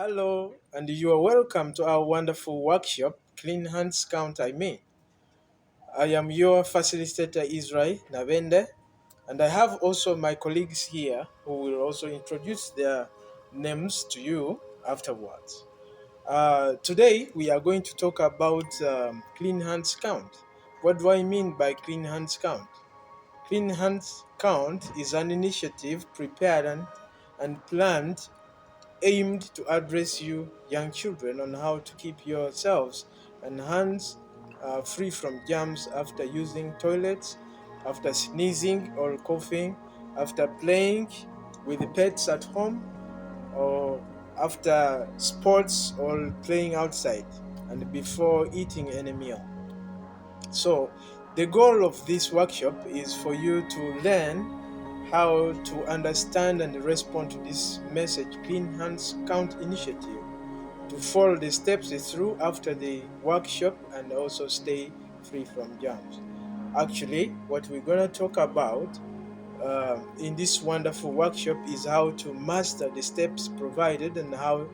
Hello, and you are welcome to our wonderful workshop, Clean Hands Count. I am your facilitator, Israel Navende, and I have also my colleagues here who will also introduce their names to you afterwards. Today, we are going to talk about Clean Hands Count. What do I mean by Clean Hands Count? Clean Hands Count is an initiative prepared and planned aimed to address you young children on how to keep yourselves and hands free from germs after using toilets, after sneezing or coughing, after playing with the pets at home, or after sports or playing outside, and before eating any meal. So, the goal of this workshop is for you to learn how to understand and respond to this message Clean Hands Count initiative, to follow the steps through after the workshop, and also stay free from germs. Actually, what we're going to talk about in this wonderful workshop is how to master the steps provided and how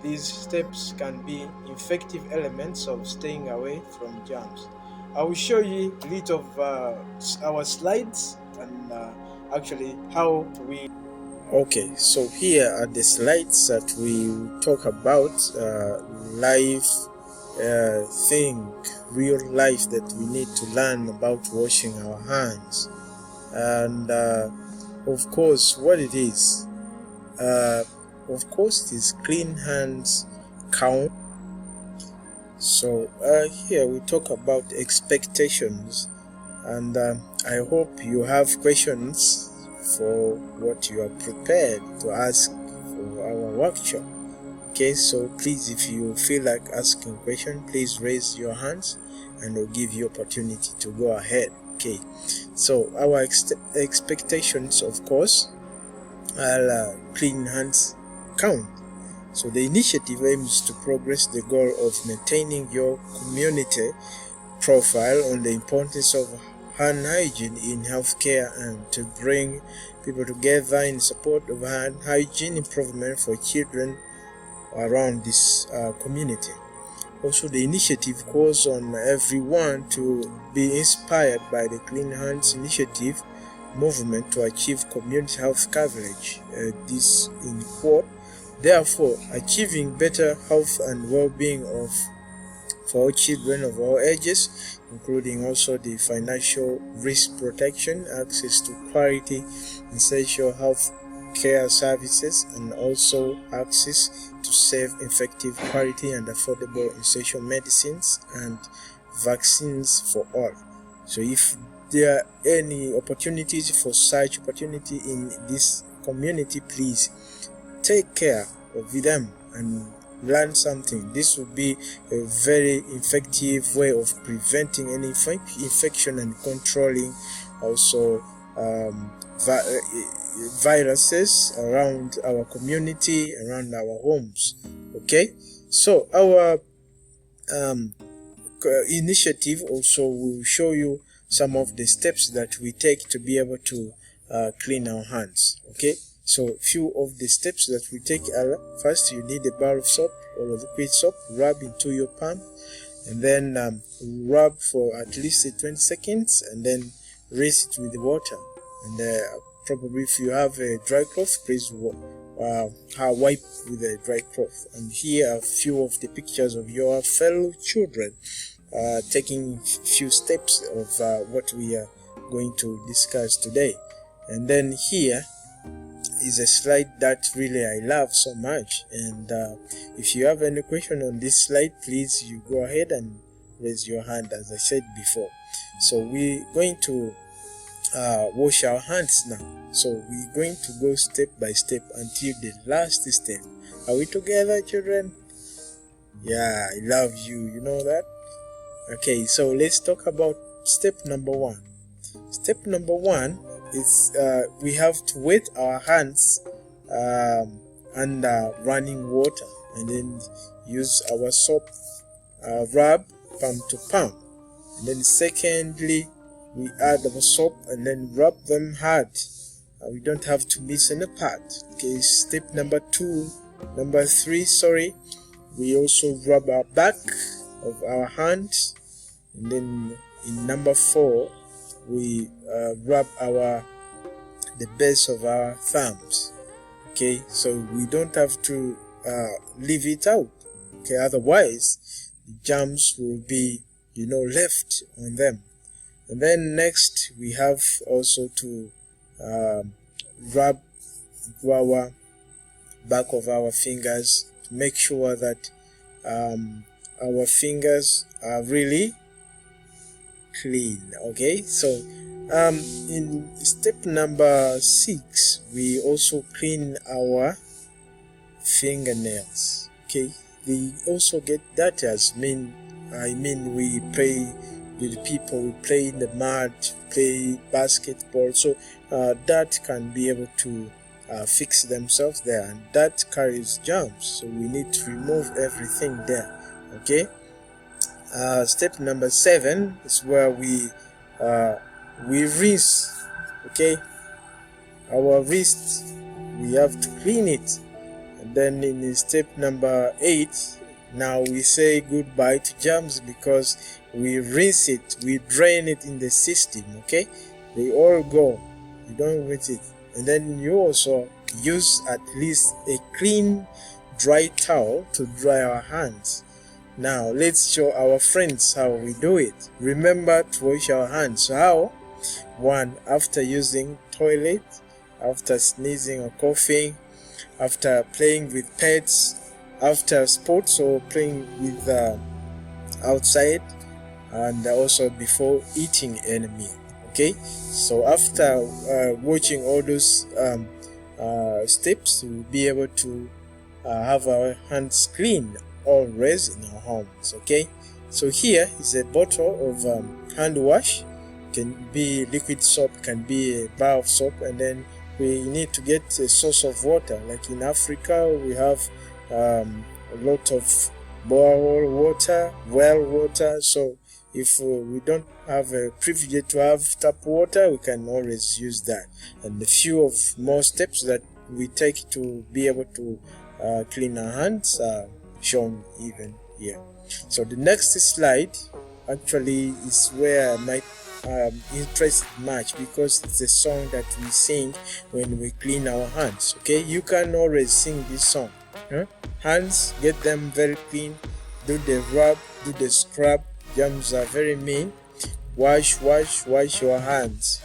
these steps can be effective elements of staying away from germs. I will show you a little of our slides and actually how we. Okay, so here are the slides that we talk about life thing, real life that we need to learn about washing our hands, and of course, what it is. Of course, it is clean hands count. So here we talk about expectations, and I hope you have questions for what you are prepared to ask for our workshop. Okay, so please, if you feel like asking question, please raise your hands and we'll give you opportunity to go ahead. Okay, so our expectations, of course, are clean hands count. So the initiative aims to progress the goal of maintaining your community profile on the importance of hand hygiene in healthcare and to bring people together in support of hand hygiene improvement for children around this community. Also, the initiative calls on everyone to be inspired by the Clean Hands Initiative movement to achieve community health coverage. This in quote. Therefore, achieving better health and well-being for all children of all ages, including also the financial risk protection, access to quality essential health care services, and also access to safe, effective, quality, and affordable essential medicines and vaccines for all. So if there are any opportunities for such opportunity in this community, please take care of them and learn something. This will be a very effective way of preventing any infection and controlling also viruses around our community, around our homes. Okay, so our initiative also will show you some of the steps that we take to be able to clean our hands. Okay, so few of the steps that we take are: first, you need a bar of soap or a liquid soap, rub into your palm, and then rub for at least 20 seconds, and then rinse it with water. And probably if you have a dry cloth, please wipe with a dry cloth. And here are a few of the pictures of your fellow children taking few steps of what we are going to discuss today. And then here is a slide that really I love so much, and if you have any question on this slide, please you go ahead and raise your hand, as I said before. So we're going to wash our hands now. So we're going to go step by step until the last step. Are we together, children? Yeah, I love you, you know that. Okay, so let's talk about step number one. Step number one is we have to wet our hands under running water, and then use our soap, rub palm to palm. And then secondly, we add our soap and then rub them hard. We don't have to miss any part. Okay, step number two Number 3, sorry, we also rub our back of our hands, and then in number 4, we rub the base of our thumbs. Okay, so we don't have to leave it out. Okay, otherwise the germs will be left on them. And then next we have also to rub our back of our fingers to make sure that our fingers are really clean. Okay, so in step number 6, we also clean our fingernails. Okay, they also get dirty. We play with people, we play in the mud, play basketball, so that can be able to fix themselves there, and that carries germs, so we need to remove everything there. Okay, step number 7 is where we rinse. Okay, our wrists, we have to clean it. And then in step number 8, now we say goodbye to germs because we rinse it, we drain it in the system. Okay, they all go, you don't rinse it. And then you also use at least a clean dry towel to dry our hands. Now let's show our friends how we do it. Remember to wash our hands. So how? 1, after using toilet, after sneezing or coughing, after playing with pets, after sports or playing with outside, and also before eating any meal. Okay, so after watching all those steps, we'll be able to have our hands clean always in our homes. Okay, so here is a bottle of hand wash. Can be liquid soap, can be a bar of soap, and then we need to get a source of water. Like in Africa, we have a lot of borehole water, well water. So if we don't have a privilege to have tap water, we can always use that. And a few of more steps that we take to be able to clean our hands are shown even here. So the next slide actually is where my interest much, because it's a song that we sing when we clean our hands. Okay, you can always sing this song. Hands, get them very clean, do the rub, do the scrub, germs are very mean, wash your hands.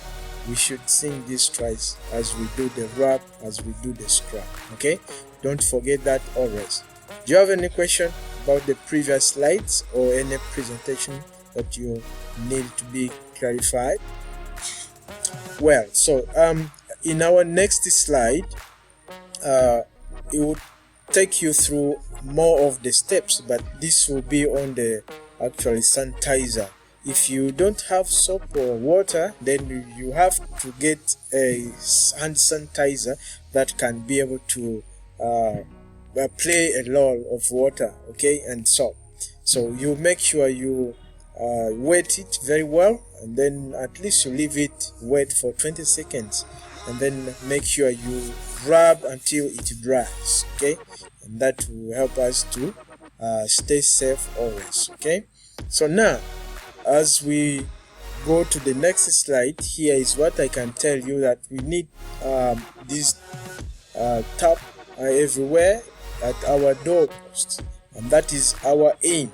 We should sing this twice as we do the rub, as we do the scrub. Okay, don't forget that always. Do you have any question about the previous slides or any presentation that you need to be clarified? Well, so in our next slide, it will take you through more of the steps, but this will be on the actually sanitizer. If you don't have soap or water, then you have to get a hand sanitizer that can be able to play a role of water, okay, and soap. So you make sure you wet it very well, and then at least you leave it wet for 20 seconds, and then make sure you rub until it dries. Okay, and that will help us to stay safe always. Okay, so now as we go to the next slide, here is what I can tell you, that we need this tap everywhere at our doorpost, and that is our aim.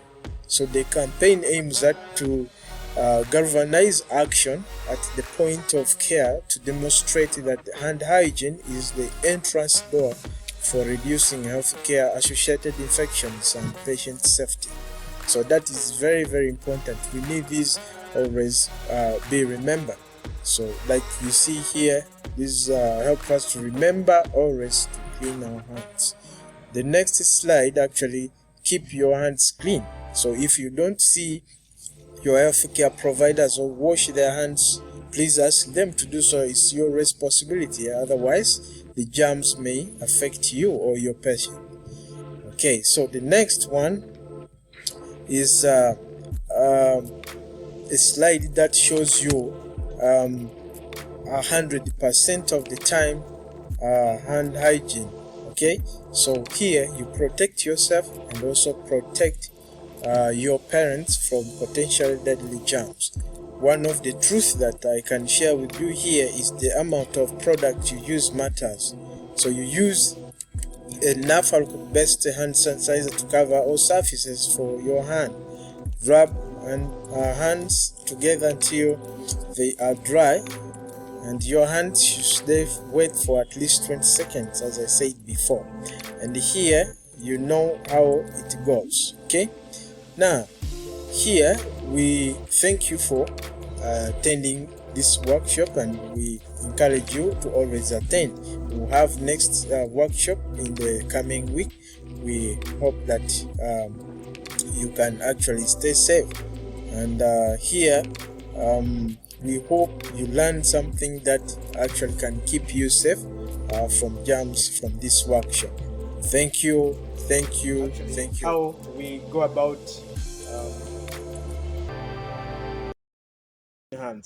So the campaign aims at to galvanize action at the point of care to demonstrate that hand hygiene is the entrance door for reducing healthcare associated infections and patient safety. So that is very, very important. We need this always be remembered. So like you see here, this help us to remember always to clean our hands. The next slide actually keep your hands clean. So if you don't see your healthcare providers or wash their hands, please ask them to do so. It's your responsibility. Otherwise, the germs may affect you or your patient. Okay, so the next one is a slide that shows you 100% of the time hand hygiene. Okay, so here you protect yourself and also protect your parents from potential deadly germs. One of the truths that I can share with you here is the amount of product you use matters. So you use enough alcohol-based hand sanitizer to cover all surfaces for your hand. Rub hands together until they are dry, and your hands should stay wet for at least 20 seconds, as I said before. And here you know how it goes. Okay, now here we thank you for attending this workshop, and we encourage you to always attend. We'll have next workshop in the coming week. We hope that you can actually stay safe, and here we hope you learn something that actually can keep you safe from germs from this workshop. Thank you, thank you, thank you. How we go about hands.